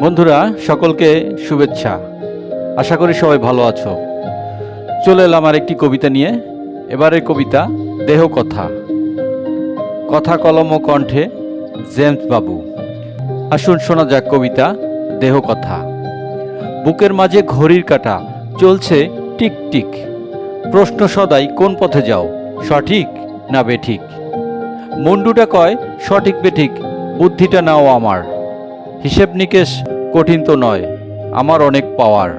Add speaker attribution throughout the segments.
Speaker 1: বন্ধুরা সকলকে শুভেচ্ছা। আশা করি সবাই ভালো আছো। চলে এলাম আর একটি কবিতা নিয়ে। এবারের কবিতা দেহ কথা। কথা কলম ও কণ্ঠে জেমস বাবু। আসুন শোনা যাক কবিতা দেহ কথা। বুকের মাঝে ঘড়ির কাঁটা চলছে টিক টিক। প্রশ্ন সদাই কোন পথে যাও, সঠিক না বেঠিক? মুন্ডুটা কয় সঠিক বেঠিক, বুদ্ধিটা নাও আমার। হিসেব নিকেশ কঠিন তো নয়, আমার অনেক পাওয়ার।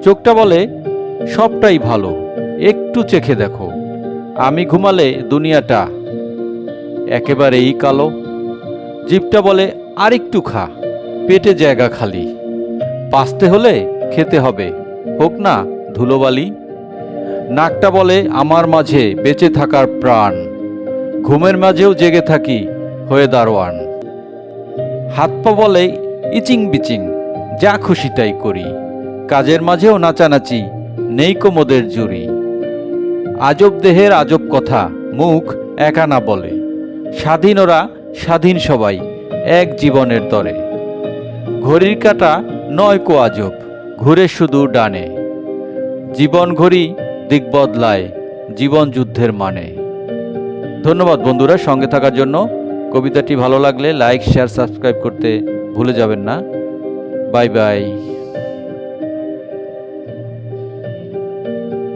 Speaker 1: চোখটা বলে সবটাই ভালো, একটু চেখে দেখো। আমি ঘুমালে দুনিয়াটা একেবারেই কালো। জিভটা বলে আর একটু খা, পেটে জায়গা খালি। বাঁচতে হলে খেতে হবে, হোক না ধুলোবালি। নাকটা বলে আমার মাঝে বেঁচে থাকার প্রাণ, ঘুমের মাঝেও জেগে থাকি হয়ে দারোয়ান। হাত পা বলে ইচিং বিচিং, যা খুশি তাই করি। কাজের মাঝেও নাচানাচি, নেই কোমোদের জুড়ি। আজব দেহের আজব কথা, মুখ একা না বলে। স্বাধীন ওরা, স্বাধীন সবাই, এক জীবনের তরে। ঘড়ির কাঁটা নয় কো আজব, ঘুরে শুধু ডানে। জীবন ঘড়ি দিক বদলায়, জীবন যুদ্ধের মানে। ধন্যবাদ বন্ধুরা সঙ্গে থাকার জন্য। কবিতাটি ভালো লাগলে লাইক, শেয়ার, সাবস্ক্রাইব করতে ভুলে যাবেন না। Bye bye.